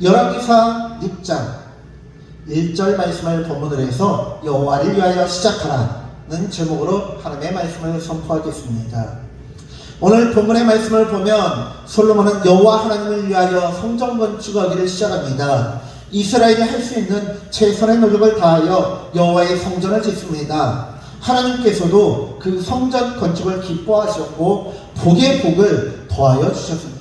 열왕기상 6장 1절 말씀을 본문으로 해서 여호와를 위하여 시작하라는 제목으로 하나님의 말씀을 선포하겠습니다. 오늘 본문의 말씀을 보면 솔로몬은 여호와 하나님을 위하여 성전 건축하기를 시작합니다. 이스라엘이 할 수 있는 최선의 노력을 다하여 여호와의 성전을 짓습니다. 하나님께서도 그 성전 건축을 기뻐하셨고 복의 복을 더하여 주셨습니다.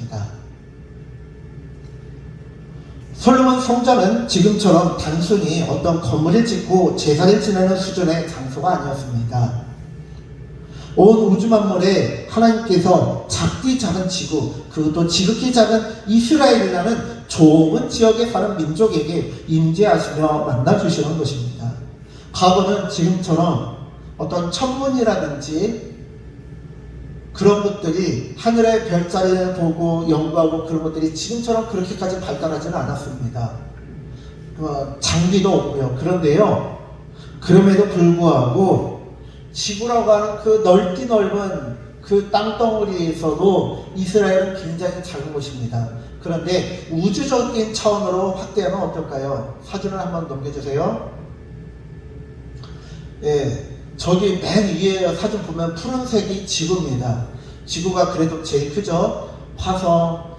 솔로몬 성전은 지금처럼 단순히 어떤 건물을 짓고 제사를 지내는 수준의 장소가 아니었습니다. 온 우주 만물에 하나님께서 작디 작은 지구, 그것도 지극히 작은 이스라엘이라는 좁은 지역에 사는 민족에게 임재하시며 만나주시는 것입니다. 과거는 지금처럼 어떤 천문이라든지 그런 것들이 하늘의 별자리를 보고 연구하고 그런 것들이 지금처럼 그렇게까지 발달하지는 않았습니다. 장비도 없고요. 그런데요, 그럼에도 불구하고 지구라고 하는 그 넓디 넓은 그 땅덩어리에서도 이스라엘은 굉장히 작은 곳입니다. 그런데 우주적인 차원으로 확대하면 어떨까요? 사진을 한번 넘겨주세요. 예. 저기 맨 위에 사진 보면 푸른색이 지구입니다. 지구가 그래도 제일 크죠. 화성,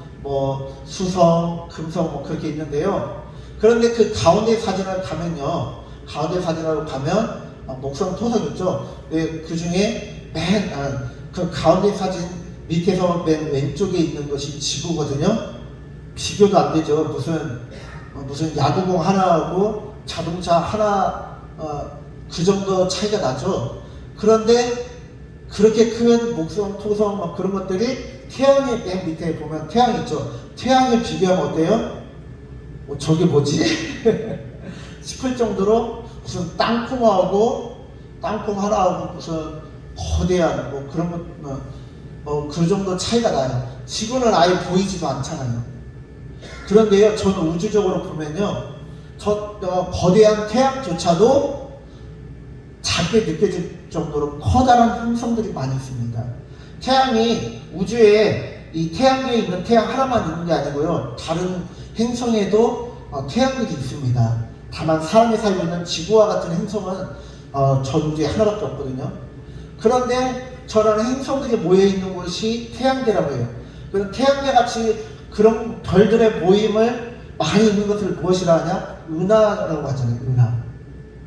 수성, 금성 그렇게 있는데요. 그런데 그 가운데 사진을 가면요. 가운데 사진으로 가면 목성, 토성 있죠. 그 중에 그 가운데 사진 밑에서 맨 왼쪽에 있는 것이 지구거든요. 비교도 안 되죠. 무슨 야구공 하나하고 자동차 하나 그 정도 차이가 나죠. 그런데 그렇게 큰 목성, 토성 그런 것들이 태양의 맨 밑에 보면 태양 있죠. 태양에 비교하면 어때요? 저게 뭐지? 싶을 정도로 무슨 땅콩 하나하고 무슨 거대한 그런 것, 그 정도 차이가 나요. 지구는 아예 보이지도 않잖아요. 그런데요, 저는 우주적으로 보면요, 저 거대한 태양조차도 작게 느껴질 정도로 커다란 행성들이 많이 있습니다. 태양이 우주에 이 태양계에 있는 태양 하나만 있는 게 아니고요. 다른 행성에도 태양들이 있습니다. 다만 사람이 살고 있는 지구와 같은 행성은 전 우주에 하나밖에 없거든요. 그런데 저런 행성들이 모여있는 곳이 태양계라고 해요. 그런 태양계 같이 그런 별들의 모임을 많이 있는 것을 무엇이라 하냐? 은하라고 하잖아요. 은하.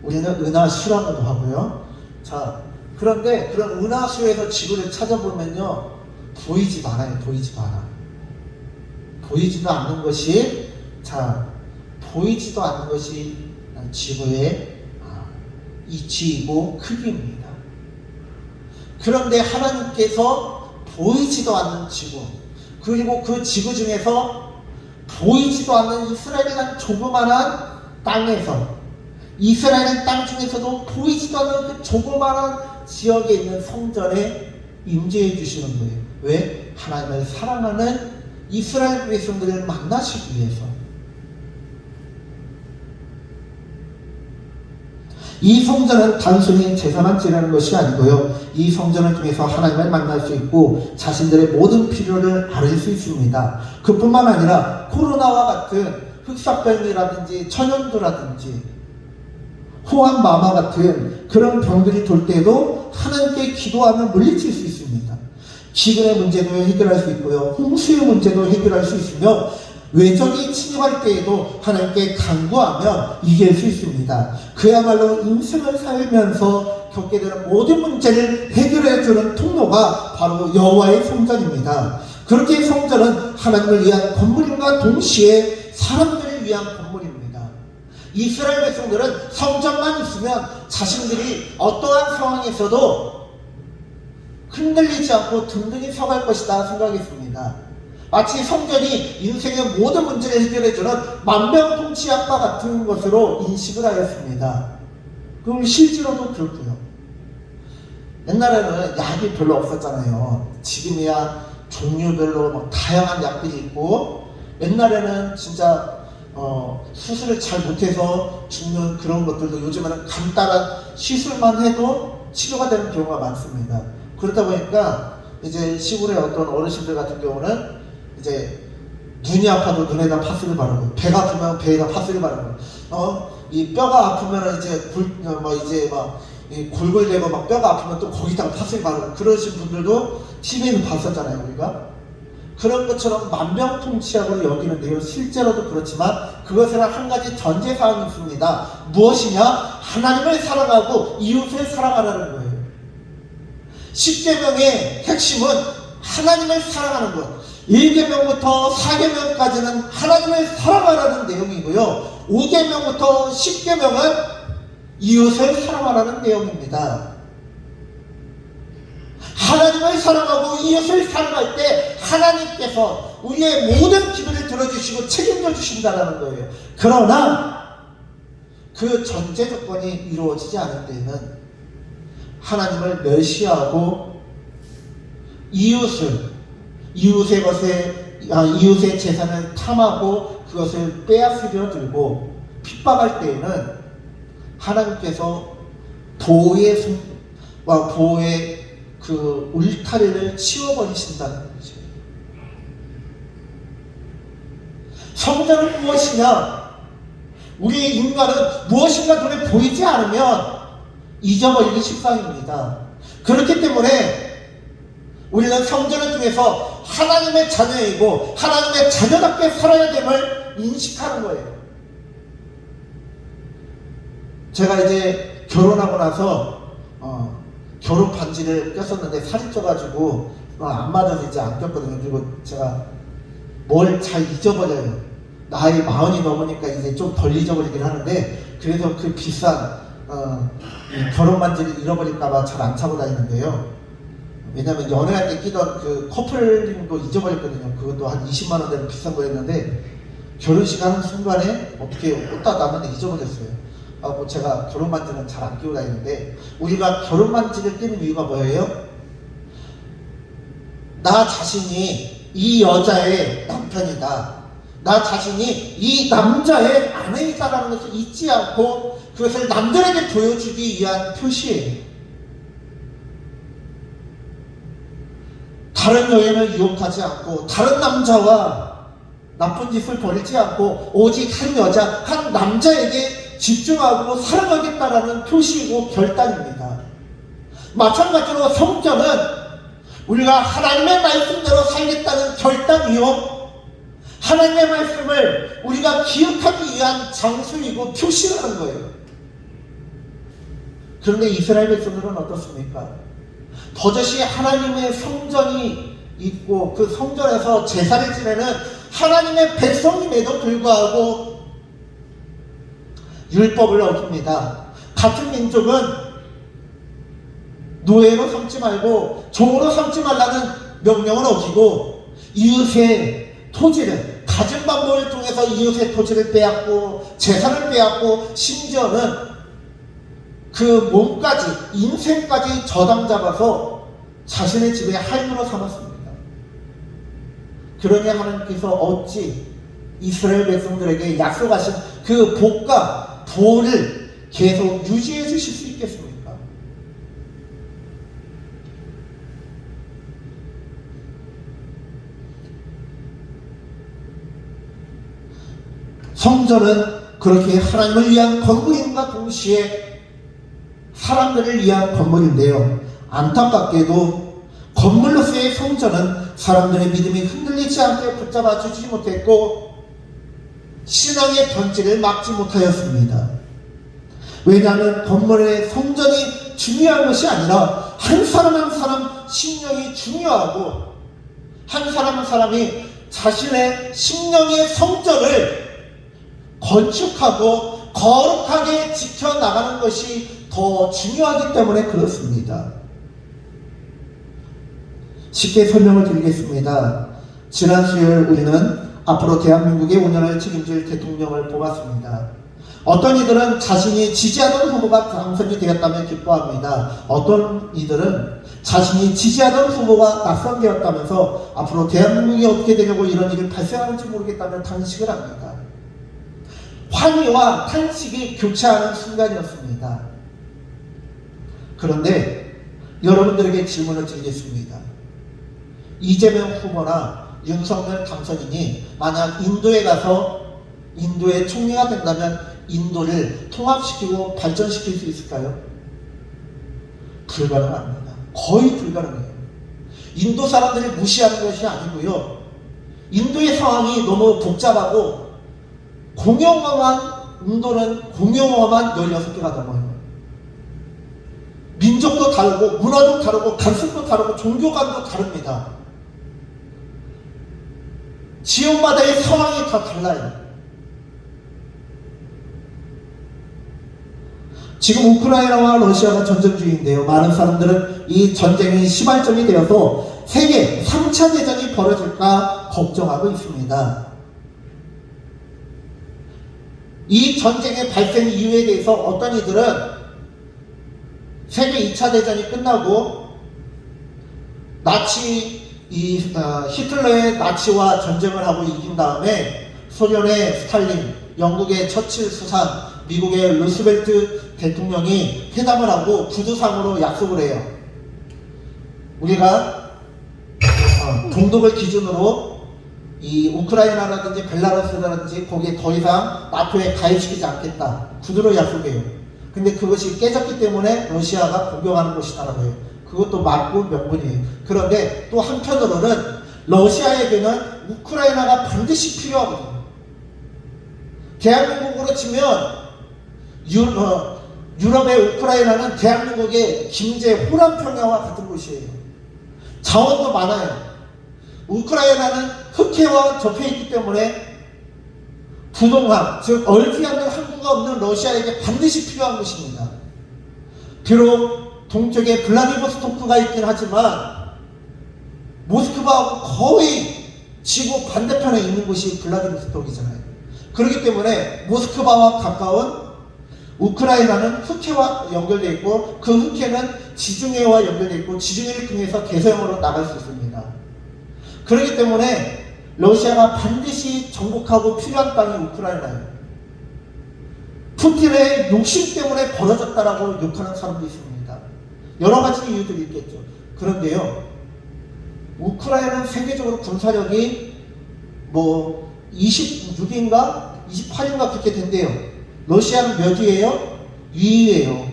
우리는 은하수라고도 하고요. 자, 그런데 그런 은하수에서 지구를 찾아보면요, 보이지도 않아요. 보이지도 않아. 보이지도 않는 것이 지구의 이치이고 크기입니다. 그런데 하나님께서 보이지도 않는 지구, 그리고 그 지구 중에서 보이지도 않는 이스라엘이라는 조그만한 땅에서, 이스라엘 땅 중에서도 보이지도 않는 그 조그마한 지역에 있는 성전에 임재해 주시는 거예요. 왜? 하나님을 사랑하는 이스라엘 백성들을 만나시기 위해서. 이 성전은 단순히 제사만 지내는 것이 아니고요, 이 성전을 통해서 하나님을 만날 수 있고 자신들의 모든 필요를 앓을 수 있습니다. 그뿐만 아니라 코로나와 같은 흑사병이라든지 천연두라든지 호암마마 같은 그런 병들이 돌 때도 하나님께 기도하면 물리칠 수 있습니다. 기근의 문제도 해결할 수 있고요, 홍수의 문제도 해결할 수 있으며, 외적이 침입할 때에도 하나님께 간구하면 이길 수 있습니다. 그야말로 인생을 살면서 겪게 되는 모든 문제를 해결해주는 통로가 바로 여호와의 성전입니다. 그렇게 성전은 하나님을 위한 건물임과 동시에 사람들을 위한 건물입니다. 이스라엘 백성들은 성전만 있으면 자신들이 어떠한 상황에서도 흔들리지 않고 든든히 서갈 것이다 생각했습니다. 마치 성전이 인생의 모든 문제를 해결해주는 만병통치약과 같은 것으로 인식을 하였습니다. 그럼 실제로도 그렇고요. 옛날에는 약이 별로 없었잖아요. 지금이야 종류별로 다양한 약들이 있고, 옛날에는 진짜 수술을 잘 못해서 죽는 그런 것들도 요즘에는 간단한 시술만 해도 치료가 되는 경우가 많습니다. 그러다 보니까 이제 시골의 어떤 어르신들 같은 경우는 이제 눈이 아파도 눈에다 파스를 바르고, 배가 아프면 배에다 파스를 바르고, 이 뼈가 아프면 이 골골대고 막 뼈가 아프면 또 거기다가 파스를 바르고, 그러신 분들도 TV에는 봤었잖아요, 우리가. 그런 것처럼 만병통치약으로 여기는데요. 실제로도 그렇지만 그것에는 한 가지 전제사항이 있습니다. 무엇이냐? 하나님을 사랑하고 이웃을 사랑하라는 거예요. 10계명의 핵심은 하나님을 사랑하는 것. 1계명부터 4계명까지는 하나님을 사랑하라는 내용이고요. 5계명부터 10계명은 이웃을 사랑하라는 내용입니다. 하나님을 사랑하고 이웃을 사랑할 때 하나님께서 우리의 모든 기도를 들어주시고 책임져 주신다는 거예요. 그러나 그 전제 조건이 이루어지지 않을 때는 하나님을 멸시하고 이웃의 재산을 탐하고 그것을 빼앗으려 들고 핍박할 때에는 하나님께서 보호의 그 울타리를 치워버리신다는 거죠. 성전은 무엇이냐? 우리 인간은 무엇인가 눈에 보이지 않으면 잊어버리기 십상입니다. 그렇기 때문에 우리는 성전을 통해서 하나님의 자녀이고 하나님의 자녀답게 살아야 됨을 인식하는 거예요. 제가 이제 결혼하고 나서 결혼 반지를 꼈었는데 살이 쪄가지고 안 맞아서 이제 안 꼈거든요. 그리고 제가 뭘 잘 잊어버려요. 나이 40이 넘으니까 이제 좀 덜 잊어버리긴 하는데, 그래서 그 비싼 결혼 반지를 잃어버릴까봐 잘 안 차고 다니는데요. 왜냐면 연애할 때 끼던 그 커플링도 잊어버렸거든요. 그것도 한 20만 원 되는 비싼 거였는데 결혼식 하는 순간에 어떻게 옷다 놨는데 잊어버렸어요. 제가 결혼 반지는 잘 안 끼고 다니는데, 우리가 결혼 반지를 끼는 이유가 뭐예요? 나 자신이 이 여자의 남편이다, 나 자신이 이 남자의 아내이다라는 것을 잊지 않고 그것을 남들에게 보여주기 위한 표시예요. 다른 여인을 유혹하지 않고 다른 남자와 나쁜 짓을 벌이지 않고 오직 한 여자, 한 남자에게 집중하고 사랑하겠다라는 표시이고 결단입니다. 마찬가지로 성전은 우리가 하나님의 말씀대로 살겠다는 결단이요, 하나님의 말씀을 우리가 기억하기 위한 장소이고 표시라는 거예요. 그런데 이스라엘 백성들은 어떻습니까? 버젓이 하나님의 성전이 있고 그 성전에서 제사를 지내는 하나님의 백성임에도 불구하고 율법을 어깁니다. 같은 민족은 노예로 삼지 말고 종으로 삼지 말라는 명령을 어기고 이웃의 토지를, 가진 방법을 통해서 이웃의 토지를 빼앗고 재산을 빼앗고 심지어는 그 몸까지, 인생까지 저당 잡아서 자신의 집의 할부로 삼았습니다. 그러니 하나님께서 어찌 이스라엘 백성들에게 약속하신 그 복과 보호를 계속 유지해 주실 수 있겠습니까? 성전은 그렇게 하나님을 위한 건물임과 동시에 사람들을 위한 건물인데요, 안타깝게도 건물로서의 성전은 사람들의 믿음이 흔들리지 않게 붙잡아 주지 못했고 신앙의 변질을 막지 못하였습니다. 왜냐하면 건물의 성전이 중요한 것이 아니라 한 사람 한 사람 심령이 중요하고, 한 사람 한 사람이 자신의 심령의 성전을 건축하고 거룩하게 지켜나가는 것이 더 중요하기 때문에 그렇습니다. 쉽게 설명을 드리겠습니다. 지난 수요일 우리는 앞으로 대한민국의 운영을 책임질 대통령을 뽑았습니다. 어떤 이들은 자신이 지지하던 후보가 당선이 되었다면 기뻐합니다. 어떤 이들은 자신이 지지하던 후보가 낙선되었다면서 앞으로 대한민국이 어떻게 되려고 이런 일이 발생하는지 모르겠다며 탄식을 합니다. 환희와 탄식이 교차하는 순간이었습니다. 그런데 여러분들에게 질문을 드리겠습니다. 이재명 후보나 윤석열 당선인이 만약 인도에 가서 인도의 총리가 된다면 인도를 통합시키고 발전시킬 수 있을까요? 불가능합니다. 거의 불가능해요. 인도 사람들을 무시하는 것이 아니고요. 인도의 상황이 너무 복잡하고 인도는 공용어만 16개가 넘어요. 민족도 다르고 문화도 다르고 간습도 다르고 종교관도 다릅니다. 지역마다의 상황이 다 달라요. 지금 우크라이나와 러시아가 전쟁 중인데요. 많은 사람들은 이 전쟁이 시발점이 되어서 세계 3차 대전이 벌어질까 걱정하고 있습니다. 이 전쟁의 발생 이유에 대해서 어떤 이들은 세계 2차 대전이 끝나고 히틀러의 나치와 전쟁을 하고 이긴 다음에 소련의 스탈린, 영국의 처칠 수상, 미국의 루스벨트 대통령이 회담을 하고 구두상으로 약속을 해요. 우리가 동독을 기준으로 이 우크라이나라든지 벨라루스라든지 거기에 더 이상 나토에 가입시키지 않겠다. 구두로 약속해요. 근데 그것이 깨졌기 때문에 러시아가 공격하는 것이다라고 해요. 그것도 맞고 명분이에요. 그런데 또 한편으로는 러시아에게는 우크라이나가 반드시 필요하거든요. 대한민국으로 치면 유럽의 우크라이나는 대한민국의 김제 호남평야와 같은 곳이에요. 자원도 많아요. 우크라이나는 흑해와 접해있기 때문에 부동항, 즉 얼지 않는 항구가 없는 러시아에게 반드시 필요한 것입니다. 비록 동쪽에 블라디보스토크가 있긴 하지만 모스크바하고 거의 지구 반대편에 있는 곳이 블라디보스토크이잖아요. 그렇기 때문에 모스크바와 가까운 우크라이나는 흑해와 연결되어 있고 그 흑해는 지중해와 연결되어 있고 지중해를 통해서 대서양으로 나갈 수 있습니다. 그렇기 때문에 러시아가 반드시 정복하고 필요한 땅이 우크라이나예요. 푸틴의 욕심 때문에 벌어졌다라고 욕하는 사람도 있습니다. 여러 가지 이유들이 있겠죠. 그런데요, 우크라이나는 세계적으로 군사력이 26인가 28인가 그렇게 된대요. 러시아는 몇 위예요? 2위예요.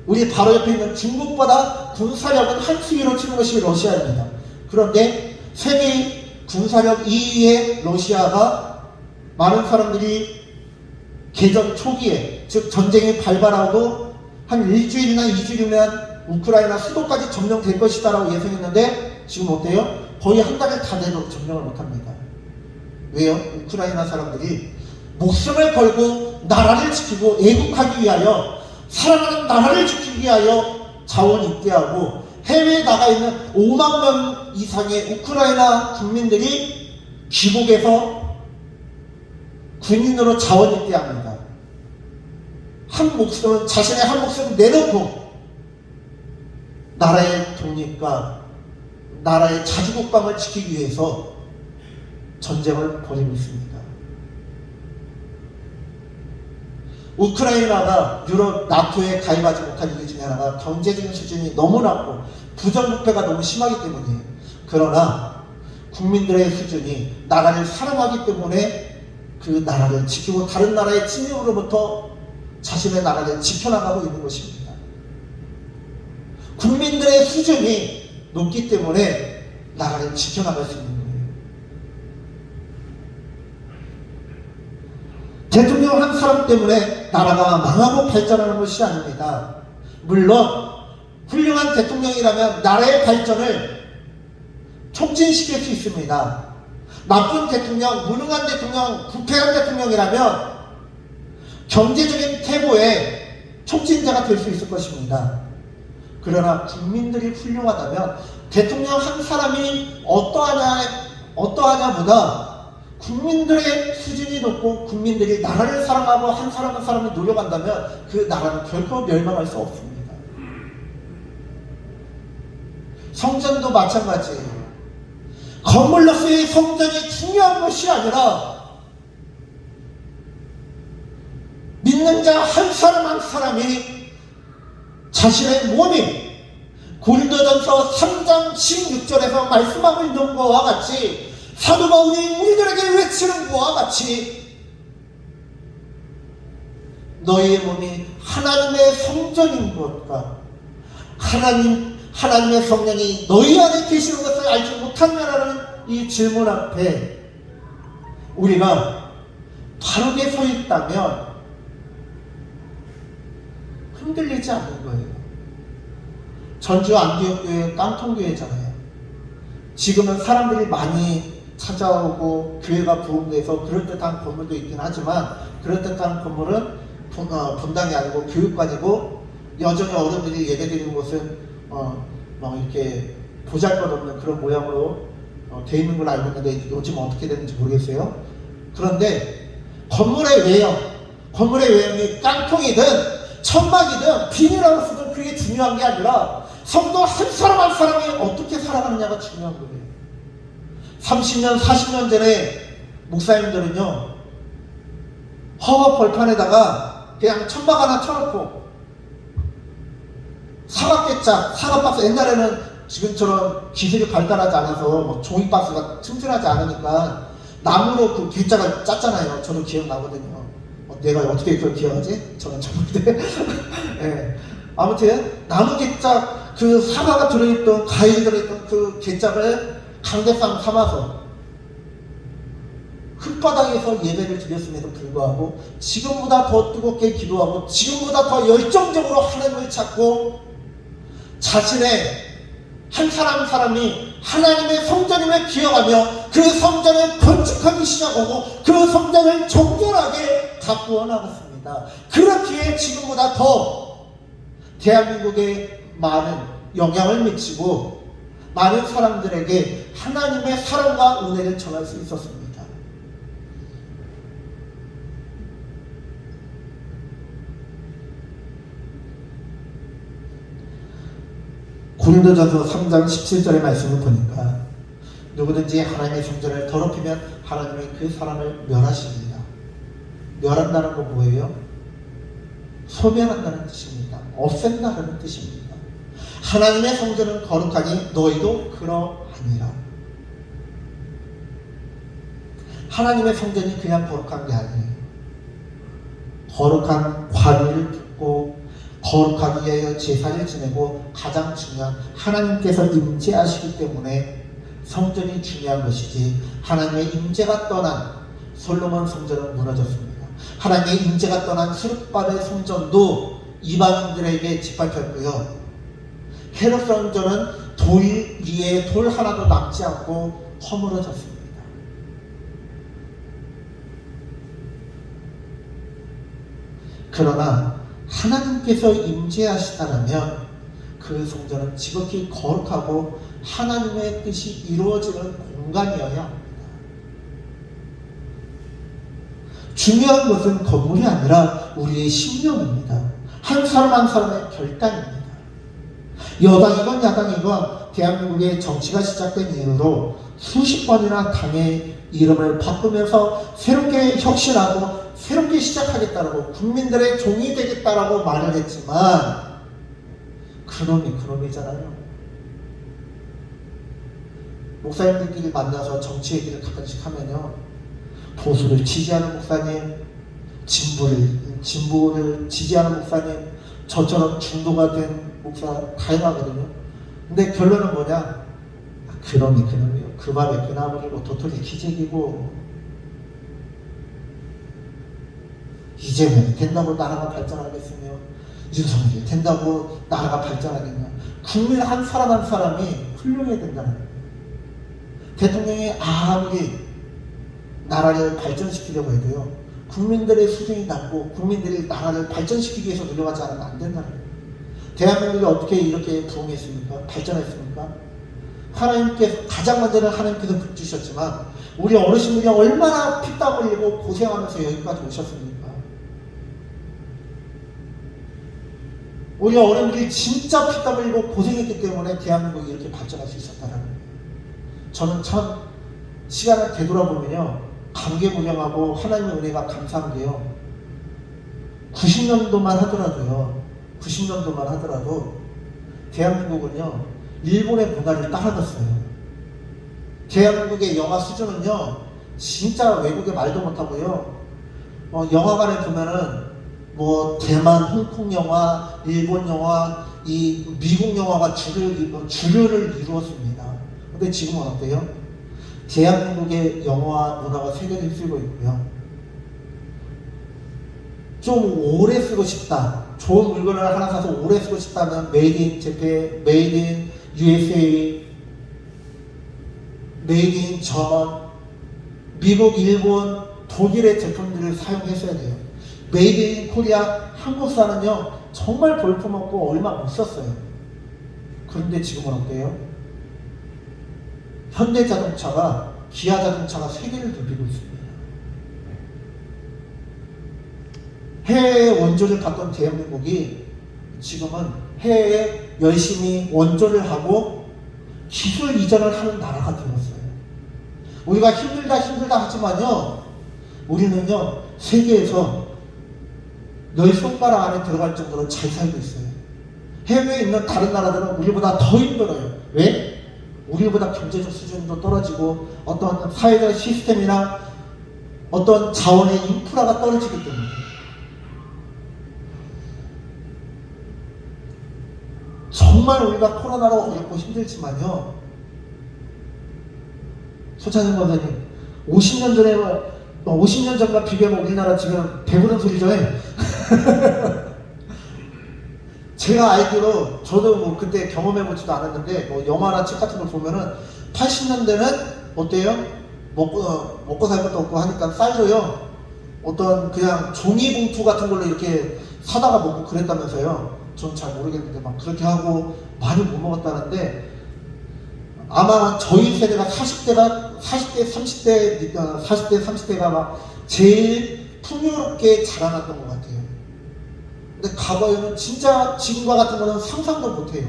우리 바로 옆에 있는 중국보다 군사력은 한 수위로 치는 것이 러시아입니다. 그런데 세계 군사력 2위의 러시아가 많은 사람들이 개전 초기에, 즉 전쟁이 발발하고 한 일주일이나 2주일이면 우크라이나 수도까지 점령될 것이다 라고 예상했는데 지금 어때요? 거의 한 달을 다 돼도 점령을 못합니다. 왜요? 우크라이나 사람들이 목숨을 걸고 나라를 지키고 애국하기 위하여, 사랑하는 나라를 지키기 위하여 자원 입대하고 해외에 나가 있는 5만 명 이상의 우크라이나 국민들이 귀국해서 군인으로 자원 입대합니다. 자신의 한 목숨을 내놓고 나라의 독립과 나라의 자주국방을 지키기 위해서 전쟁을 벌이고 있습니다. 우크라이나가 유럽 나토에 가입하지 못한 이유 중에 하나가 경제적인 수준이 너무 낮고 부정부패가 너무 심하기 때문이에요. 그러나 국민들의 수준이 나라를 사랑하기 때문에 그 나라를 지키고 다른 나라의 침입으로부터 자신의 나라를 지켜나가고 있는 것입니다. 국민들의 수준이 높기 때문에 나라를 지켜나갈 수 있는 거예요. 대통령 한 사람 때문에 나라가 망하고 발전하는 것이 아닙니다. 물론 훌륭한 대통령이라면 나라의 발전을 촉진시킬 수 있습니다. 나쁜 대통령, 무능한 대통령, 부패한 대통령이라면 경제적인 태보의 촉진자가 될 수 있을 것입니다. 그러나 국민들이 훌륭하다면 대통령 한 사람이 어떠하냐보다 국민들의 수준이 높고 국민들이 나라를 사랑하고 한 사람 한 사람을 노력한다면 그 나라는 결코 멸망할 수 없습니다. 성전도 마찬가지예요. 건물로서의 성전이 중요한 것이 아니라 믿는 자 한 사람 한 사람이 자신의 몸이 고린도전서 3장 16절에서 말씀하고 있는 것과 같이 사도 바울이 우리들에게 외치는 것과 같이 너희의 몸이 하나님의 성전인 것과 하나님의 성령이 너희 안에 계시는 것을 알지 못하냐라는 이 질문 앞에 우리가 바르게 서 있다면 흔들리지 않는 거예요. 전주 안디옥교회 깡통교회잖아요. 지금은 사람들이 많이 찾아오고 교회가 부흥돼서 그럴듯한 건물도 있긴 하지만 그럴듯한 건물은 분당이 아니고 교육관이고 여전히 어른들이 예배드리는 곳은 막 이렇게 보잘것없는 그런 모양으로 돼 있는 걸 알고 있는데 요즘 어떻게 되는지 모르겠어요. 그런데 건물의 외형이 깡통이든 천막이든 비닐하우스든 그게 중요한 게 아니라 성도 한 사람 한 사람이 어떻게 살아가느냐가 중요한 거예요. 30년 40년 전에 목사님들은요 허허 벌판에다가 그냥 천막 하나 쳐놓고 사각개짝, 사각박스, 옛날에는 지금처럼 기술이 발달하지 않아서 뭐 종이박스가 튼튼하지 않으니까 나무로 그 개짝을 짰잖아요. 저도 기억나거든요. 내가 어떻게 그걸 기억하지? 저는 저번에 네. 아무튼 나무 개짝 그 사과가 들어있던 과일이 들어있던 그 개짝을 강대상 삼아서 흙바닥에서 예배를 드렸음에도 불구하고 지금보다 더 뜨겁게 기도하고 지금보다 더 열정적으로 하나님을 찾고 자신의 한 사람 한 사람이 하나님의 성전임을 기억하며 그 성전을 건축하기 시작하고 그 성전을 정결하게 가꾸어 나갔습니다. 그렇기에 지금보다 더 대한민국에 많은 영향을 미치고 많은 사람들에게 하나님의 사랑과 은혜를 전할 수 있었습니다. 고린도전서 3장 17절의 말씀을 보니까 누구든지 하나님의 성전을 더럽히면 하나님이 그 사람을 멸하십니다. 멸한다는 건 뭐예요? 소멸한다는 뜻입니다. 없앤다는 뜻입니다. 하나님의 성전은 거룩하니 너희도 그러하니라. 하나님의 성전이 그냥 거룩한 게 아니에요. 거룩한 관리를 듣고 거룩하기 위하여 제사를 지내고 가장 중요한 하나님께서 임재하시기 때문에 성전이 중요한 것이지 하나님의 임재가 떠난 솔로몬 성전은 무너졌습니다. 하나님의 임재가 떠난 스룹바벨 성전도 이방인들에게 짓밟혔고요. 헤롯 성전은 돌 위에 돌 하나도 남지 않고 허물어졌습니다. 그러나 하나님께서 임재하시다라면 그 성전은 지극히 거룩하고 하나님의 뜻이 이루어지는 공간이어야 합니다. 중요한 것은 건물이 아니라 우리의 심령입니다. 한 사람 한 사람의 결단입니다. 여당이건 야당이건 대한민국의 정치가 시작된 이후로 수십 번이나 당의 이름을 바꾸면서 새롭게 혁신하고 새롭게 시작하겠다라고 국민들의 종이 되겠다라고 말을 했지만 그놈이잖아요. 목사님들끼리 만나서 정치 얘기를 가끔씩 하면요, 보수를 지지하는 목사님, 진보를 지지하는 목사님, 저처럼 중도가 된 목사 다양하거든요. 근데 결론은 뭐냐? 그놈이요. 그 밥에 그 나무리고 도토리 기재기고 이재명이 된다고 나라가 발전하겠으며 윤석열이 된다고 나라가 발전하겠냐. 국민 한 사람 한 사람이 훌륭해야 된다는 거예요. 대통령이 아무리 나라를 발전시키려고 해도요, 국민들의 수준이 낮고 국민들이 나라를 발전시키기 위해서 노력하지 않으면 안 된다는 거예요. 대한민국이 어떻게 이렇게 부흥했습니까? 발전했습니까? 하나님께서, 가장 먼저는 하나님께서 복 주셨지만 우리 어르신들이 얼마나 피땀 흘리고 고생하면서 여기까지 오셨습니까? 우리 어른들이 진짜 피땀 흘리고 고생했기 때문에 대한민국이 이렇게 발전할 수 있었다는 거예요. 저는 참 시간을 되돌아보면요, 감개무량하고 하나님의 은혜가 감사한 게요, 90년도만 하더라도 대한민국은요 일본의 문화를 따라갔어요. 대한민국의 영화 수준은요, 진짜 외국에 말도 못하고요. 영화관에 보면은 뭐 대만, 홍콩 영화, 일본 영화, 이 미국 영화가 주류를 이루었습니다. 근데 지금은 어때요? 대한민국의 영화 문화가 세계를 휩쓸고 있고요. 좀 오래 쓰고 싶다, 좋은 물건을 하나 사서 오래 쓰고 싶다면 메이드 인 재팬, 메이드 인 USA, 메이드 인 저먼, 미국, 일본, 독일의 제품들을 사용했어야 돼요. 메이드 인 코리아, 한국사는요 정말 볼품없고 얼마 못 썼어요. 그런데 지금은 어때요? 현대자동차가, 기아자동차가 세계를 누비고 있습니다. 해외에 원조를 갖던 대한민국이 지금은 해외에 열심히 원조를 하고 기술 이전을 하는 나라가 되었어요. 우리가 힘들다 하지만요, 우리는요 세계에서 열 손가락 안에 들어갈 정도로 잘 살고 있어요. 해외에 있는 다른 나라들은 우리보다 더 힘들어요. 왜? 우리보다 경제적 수준도 떨어지고 어떤 사회적 시스템이나 어떤 자원의 인프라가 떨어지기 때문에. 정말 우리가 코로나로 어렵고 힘들지만요, 소찬영 권사님, 50년 전과 비교하면 우리나라 지금 배부른 소리죠. 제가 알기로, 저도 뭐 그때 경험해보지도 않았는데, 뭐 영화나 책 같은 걸 보면은 80년대는 어때요? 먹고 살 것도 없고 하니까 쌀로요, 어떤 그냥 종이봉투 같은 걸로 이렇게 사다가 먹고 그랬다면서요. 전 잘 모르겠는데 막 그렇게 하고 많이 못 먹었다는데, 아마 저희 세대가 40대, 30대가 막 제일 풍요롭게 자라났던 것 같아요. 근데 과거에는 진짜 지금과 같은 거는 상상도 못해요.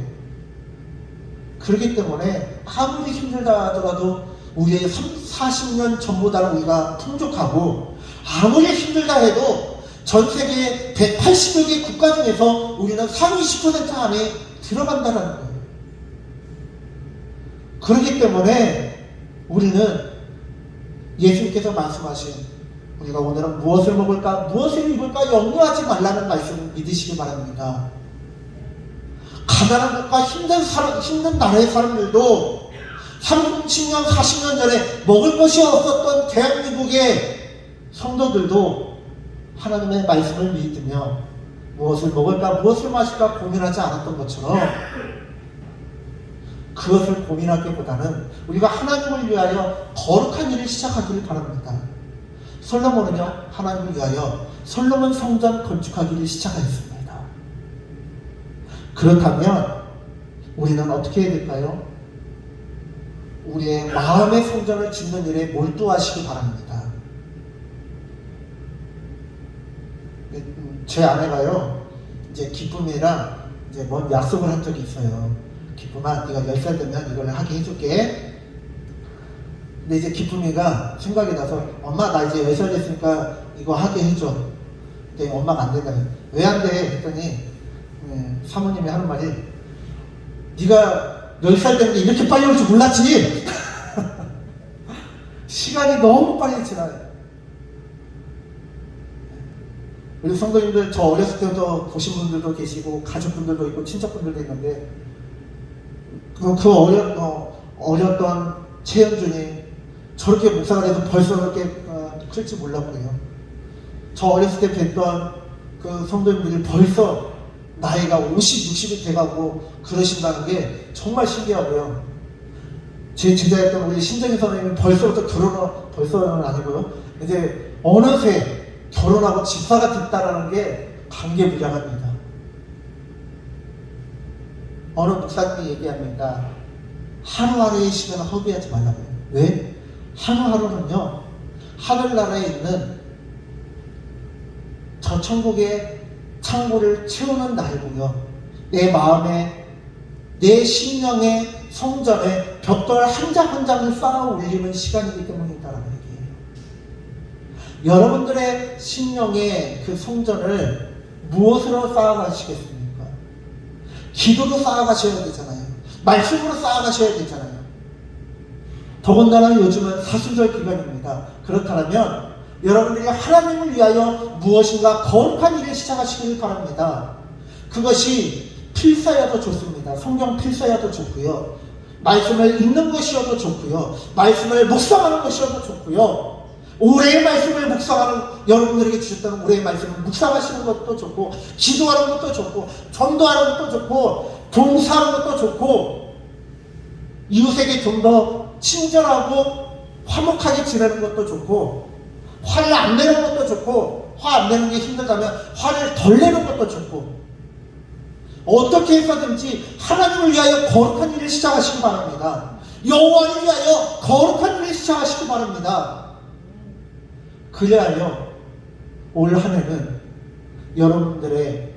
그렇기 때문에 아무리 힘들다 하더라도 우리의 40년 전보다는 우리가 풍족하고, 아무리 힘들다 해도 전 세계 180여 개 국가 중에서 우리는 상위 10% 안에 들어간다는 거예요. 그렇기 때문에 우리는 예수님께서 말씀하신, 우리가 오늘은 무엇을 먹을까, 무엇을 입을까 염려하지 말라는 말씀을 믿으시기 바랍니다. 가난한 곳과 힘든 나라의 사람들도 30년, 40년 전에 먹을 것이 없었던 대한민국의 성도들도 하나님의 말씀을 믿으며 무엇을 먹을까, 무엇을 마실까 고민하지 않았던 것처럼, 그것을 고민하기보다는 우리가 하나님을 위하여 거룩한 일을 시작하기를 바랍니다. 솔로몬은요, 하나님을 위하여 솔로몬 성전 건축하기를 시작하였습니다. 그렇다면 우리는 어떻게 해야 될까요? 우리의 마음의 성전을 짓는 일에 몰두하시기 바랍니다. 제 아내가요, 이제 기쁨이랑 이제 뭔 약속을 한 적이 있어요. 기쁨아, 네가 10살 되면 이걸 하게 해줄게. 근데 이제 기쁨이가 생각이 나서, 엄마 나 이제 10살 됐으니까 이거 하게 해줘. 근데 엄마가 안 된다면, 왜 안 돼? 했더니 사모님이 하는 말이, 네가 10살 되는데 이렇게 빨리 올 줄 몰랐지? 시간이 너무 빨리 지나요. 우리 성도님들, 저 어렸을 때부터 보신 분들도 계시고 가족분들도 있고 친척분들도 있는데, 어렸던 최현준이 저렇게 목사가 돼서 벌써 그렇게 클지 몰랐고요. 저 어렸을 때 뵀던 그 성도님들이 벌써 나이가 50, 60이 돼가고 그러신다는 게 정말 신기하고요. 제 제자였던 우리 신정희 선생님은 벌써부터 벌써는 아니고요, 이제 어느새 결혼하고 집사가 됐다라는 게 감개무량합니다. 어느 목사님이 얘기합니다. 하루하루의 시간을 허비하지 말라고요. 왜? 하루하루는요, 하늘나라에 있는 저 천국의 창고를 채우는 날이고요, 내 마음에, 내 심령의 성전에 벽돌 한 장 한 장을 쌓아 올리는 시간이기 때문이다라는 얘기예요. 여러분들의 심령의 그 성전을 무엇으로 쌓아가시겠습니까? 기도로 쌓아가셔야 되잖아요. 말씀으로 쌓아가셔야 되잖아요. 더군다나 요즘은 사순절 기간입니다. 그렇다면 여러분들이 하나님을 위하여 무엇인가 거룩한 일을 시작하시길 바랍니다. 그것이 필사여도 좋습니다. 성경 필사여도 좋고요. 말씀을 읽는 것이어도 좋고요. 말씀을 묵상하는 것이어도 좋고요. 올해의 말씀을 묵상하는, 여러분들에게 주셨다는 올해의 말씀을 묵상하시는 것도 좋고, 기도하는 것도 좋고, 전도하는 것도 좋고, 봉사하는 것도 좋고, 이웃에게 좀 더 친절하고 화목하게 지내는 것도 좋고, 화를 안 내는 것도 좋고, 화 안 내는 게 힘들다면 화를 덜 내는 것도 좋고, 어떻게 해서든지 하나님을 위하여 거룩한 일을 시작하시기 바랍니다. 여호와를 위하여 거룩한 일을 시작하시기 바랍니다. 그리하여 올 한 해는 여러분들의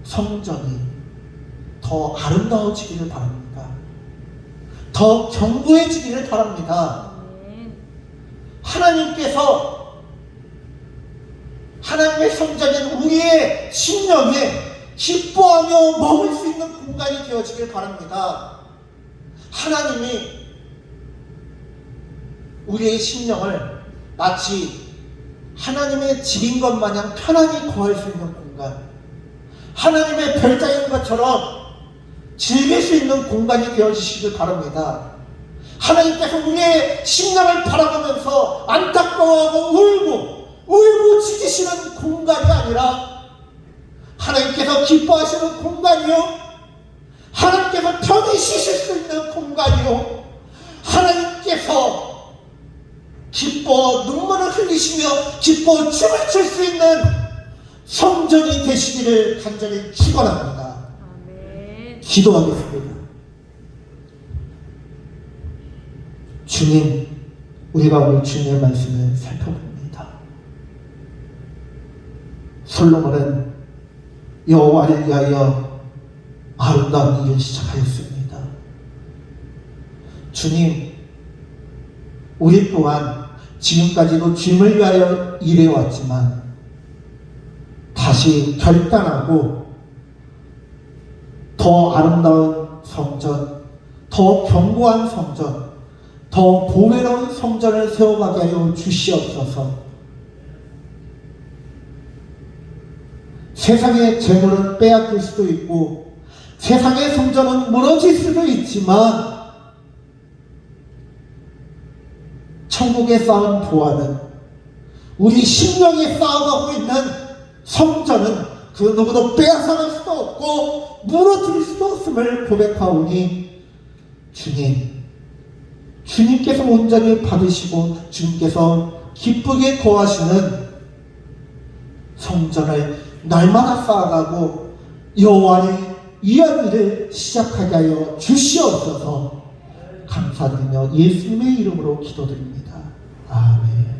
성전이 더 아름다워지기를 바랍니다. 더 견고해지기를 바랍니다. 하나님의 성전인 우리의 심령에 기뻐하며 먹을 수 있는 공간이 되어지길 바랍니다. 하나님이 우리의 심령을 마치 하나님의 집인 것 마냥 편안히 거할 수 있는 공간, 하나님의 별장인 것처럼 즐길 수 있는 공간이 되어주시길 바랍니다. 하나님께서 우리의 심령을 바라보면서 안타까워하고 울고 짖으시는 공간이 아니라 하나님께서 기뻐하시는 공간이요, 하나님께서 편히 쉬실 수 있는 공간이요, 하나님께서 기뻐 눈물을 흘리시며 기뻐 춤을 출 수 있는 성전이 되시기를 간절히 축원합니다. 아멘. 기도하겠습니다. 주님, 우리가 오늘 주님의 말씀을 살펴봅니다. 솔로몬은 여호와를 위하여 아름다운 일을 시작하였습니다. 주님, 우리 또한 지금까지도 주님을 위하여 일해왔지만 다시 결단하고 더 아름다운 성전, 더 견고한 성전, 더 보배로운 성전을 세워가게 하여 주시옵소서. 세상의 재물은 빼앗길 수도 있고 세상의 성전은 무너질 수도 있지만 천국에 쌓은 보화는, 우리 심령에 쌓아가고 있는 성전은 그 누구도 빼앗아갈 수도 없고 무너뜨릴 수도 없음을 고백하오니 주님께서 온전히 받으시고 주님께서 기쁘게 거하시는 성전을 날마다 쌓아가고 여호와를 위한 일을 시작하게 하여 주시옵소서. 감사드리며 예수님의 이름으로 기도드립니다. 아멘.